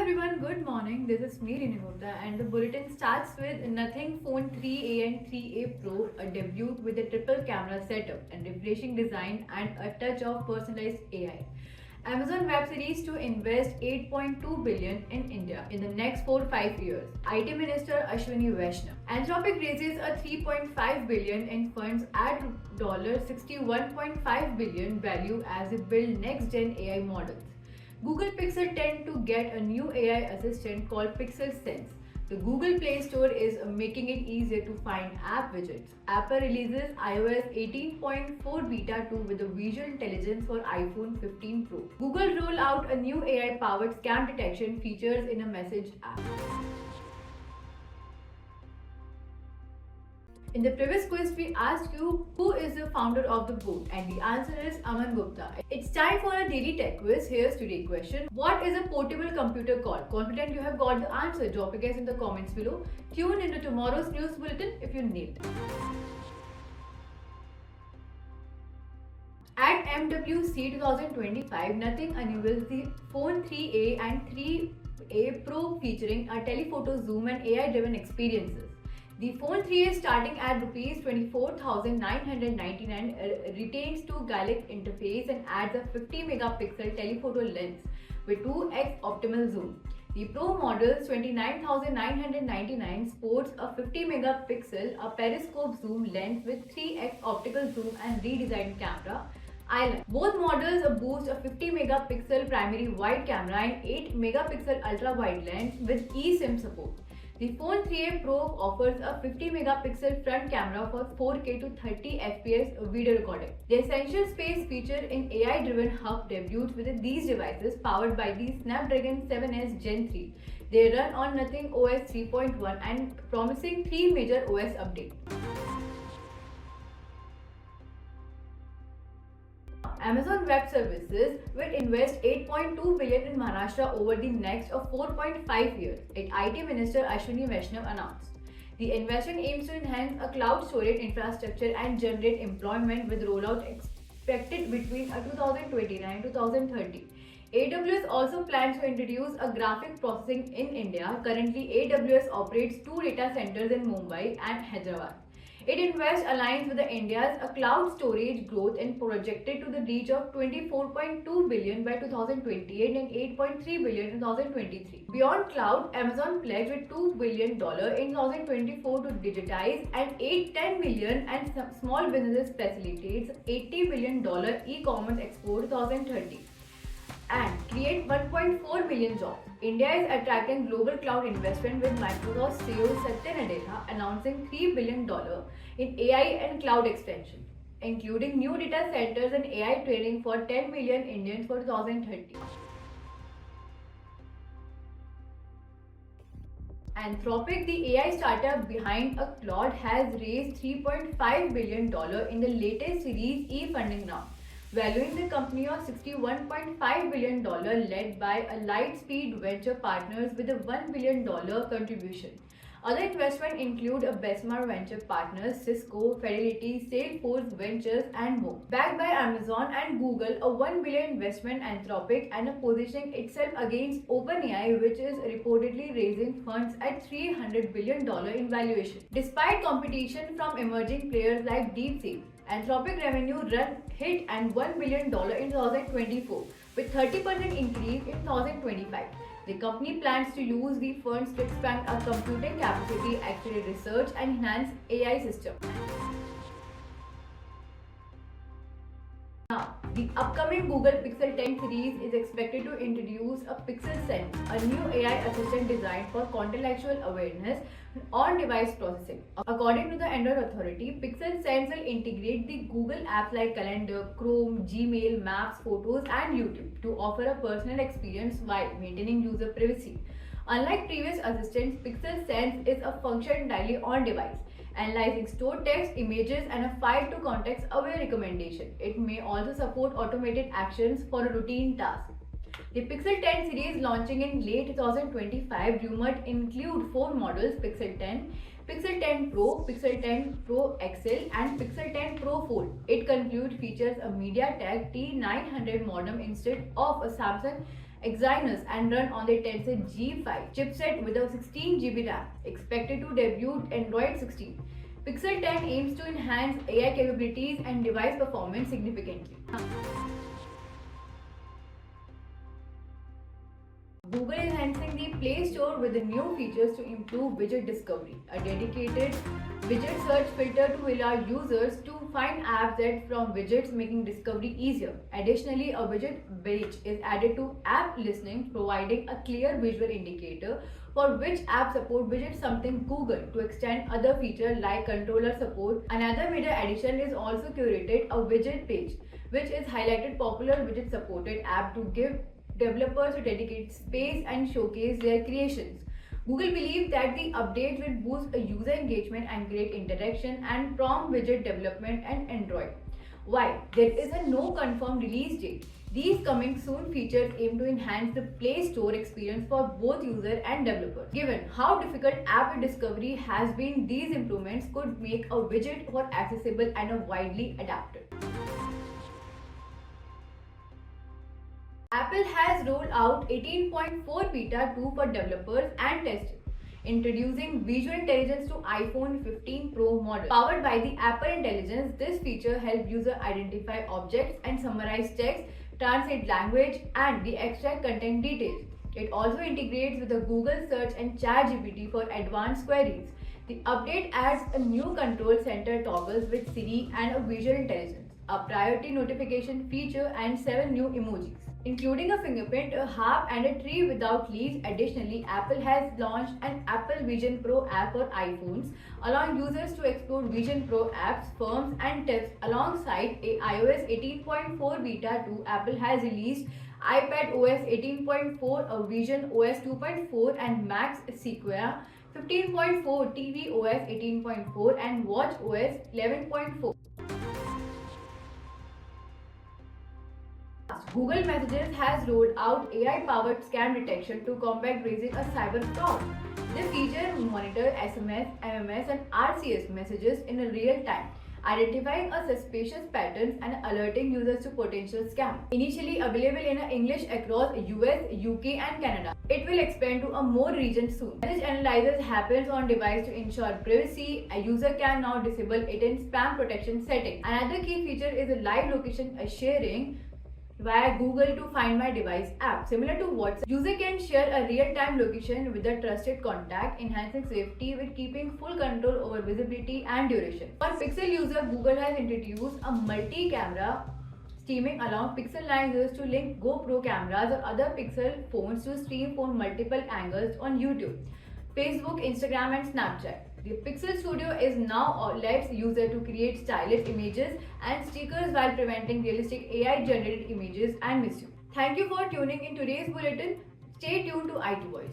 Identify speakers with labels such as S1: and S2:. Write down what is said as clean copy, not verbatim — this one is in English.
S1: everyone, good morning. This is me Rini Gupta and the bulletin starts with Nothing Phone 3A and 3A Pro, a debut with a triple camera setup and refreshing design and a touch of personalized AI. Amazon Web Series to invest 8.2 billion in India in the next 4-5 years. IT Minister Ashwini Vaishnaw. Anthropic raises a 3.5 billion in funds at $61.5 billion value as it builds next gen AI models. Google Pixel 10 to get a new AI assistant called Pixel Sense. The Google Play Store is making it easier to find app widgets. Apple releases iOS 18.4 Beta 2 with a visual intelligence for iPhone 15 Pro. Google roll out a new AI-powered scam detection features in a message app. In the previous quiz, we asked you who is the founder of the board, and the answer is Aman Gupta. It's time for a daily tech quiz. Here's today's question. What is a portable computer called? Confident you have got the answer. Drop a guess in the comments below. Tune into tomorrow's news bulletin if you nailed it. At MWC 2025, Nothing unveils the Phone 3A and 3A Pro featuring a telephoto zoom and AI-driven experiences. The Phone 3 is starting at Rs 24,999, retains 2 Gallic interface and adds a 50 megapixel telephoto lens with 2x optimal zoom. The Pro models 29,999 sports a 50 megapixel, a periscope zoom lens with 3x optical zoom and redesigned camera island. Both models boost a 50 megapixel primary wide camera and 8 megapixel ultra wide lens with eSIM support. The Phone 3A Pro offers a 50 megapixel front camera for 4K to 30 FPS video recording. The Essential Space feature in AI-driven hub debuts with these devices powered by the Snapdragon 7S Gen 3. They run on Nothing OS 3.1 and promising 3 major OS updates. Amazon Web Services will invest 8.2 billion in Maharashtra over the next 4.5 years, IT Minister Ashwini Vaishnaw announced. The investment aims to enhance a cloud storage infrastructure and generate employment with rollout expected between 2029 to 2030. AWS also plans to introduce a graphic processing in India. Currently, AWS operates 2 data centers in Mumbai and Hyderabad. It invests aligns with India's cloud storage growth and projected to the reach of 24.2 billion by 2028 and 8.3 billion in 2023. Beyond cloud, Amazon pledged with $2 billion in 2024 to digitize and 10 million and small businesses facilitates $80 billion e-commerce export 2030 and create 1.4 million jobs. India is attracting global cloud investment with Microsoft CEO Satya Nadella announcing $3 billion in AI and cloud extension, including new data centers and AI training for 10 million Indians for 2030. Anthropic, the AI startup behind Claude, has raised $3.5 billion in the latest Series E funding round, valuing the company of $61.5 billion, led by Lightspeed Venture Partners with a $1 billion contribution. Other investments include Bessemer Venture Partners, Cisco, Fidelity, Salesforce Ventures, and more. Backed by Amazon and Google, a $1 billion investment Anthropic and positioning itself against OpenAI, which is reportedly raising funds at $300 billion in valuation. Despite competition from emerging players like DeepSeek, Anthropic revenue run hit and $1 billion in 2024, with 30% increase in 2025. The company plans to use the funds to expand our computing capacity, accelerate research, and enhance AI systems. Now, the upcoming Google Pixel 10 series is expected to introduce a Pixel Sense, a new AI assistant designed for contextual awareness on-device processing. According to the Android Authority, Pixel Sense will integrate the Google apps like Calendar, Chrome, Gmail, Maps, Photos, and YouTube to offer a personal experience while maintaining user privacy. Unlike previous assistants, Pixel Sense is a function entirely on-device, analyzing stored text, images, and a file to context-aware recommendation. It may also support automated actions for a routine task. The Pixel 10 series launching in late 2025 rumored include 4 models: Pixel 10, Pixel 10 Pro, Pixel 10 Pro XL, and Pixel 10 Pro Fold. It concludes features a MediaTek T900 modem instead of a Samsung Exynos and run on the Tensor G5 chipset with a 16 GB RAM, expected to debut Android 16. Pixel 10 aims to enhance AI capabilities and device performance significantly. Google is enhancing the Play Store with the new features to improve widget discovery. A dedicated widget search filter to allow users to find apps that from widgets, making discovery easier. Additionally, a widget badge is added to app listening, providing a clear visual indicator for which app support widget, something Google to extend other features like controller support. Another major addition is also curated a widget page, which is highlighted popular widget supported app to give developers to dedicate space and showcase their creations. Google believes that the update will boost user engagement and create interaction and prompt widget development and Android. While there is a no confirmed release date, these coming soon features aim to enhance the Play Store experience for both user and developer. Given how difficult app discovery has been, these improvements could make a widget more accessible and widely adapted. Apple has rolled out 18.4 Beta 2 for developers and testers, introducing visual intelligence to iPhone 15 Pro model. Powered by the Apple Intelligence, this feature helps users identify objects and summarize text, translate language, and extract content details. It also integrates with the Google Search and ChatGPT for advanced queries. The update adds a new control center toggles with Siri and a visual intelligence, a priority notification feature, and 7 new emojis, including a fingerprint, a harp, and a tree without leaves. Additionally, Apple has launched an Apple Vision Pro app for iPhones, allowing users to explore Vision Pro apps, firms, and tips. Alongside iOS 18.4 Beta 2, Apple has released iPad OS 18.4, a Vision OS 2.4, and Mac Sequoia 15.4, TV OS 18.4, and Watch OS 11.4. Google Messages has rolled out AI-powered scam detection to combat raising a cyber fraud. The feature monitors SMS, MMS, and RCS messages in real time, identifying a suspicious patterns and alerting users to potential scam. Initially available in English across US, UK, and Canada, it will expand to a more regions soon. Message analysis happens on device to ensure privacy. A user can now disable it in spam protection settings. Another key feature is a live location sharing via Google to Find My Device app. Similar to WhatsApp, user can share a real-time location with a trusted contact, enhancing safety with keeping full control over visibility and duration. For Pixel user, Google has introduced a multi-camera streaming, allowing Pixel 9 users to link GoPro cameras or other Pixel phones to stream from multiple angles on YouTube, Facebook, Instagram, and Snapchat. The Pixel Studio is now lets user to create stylish images and stickers while preventing realistic AI-generated images and misuse. Thank you for tuning in today's bulletin. Stay tuned to IT Voice.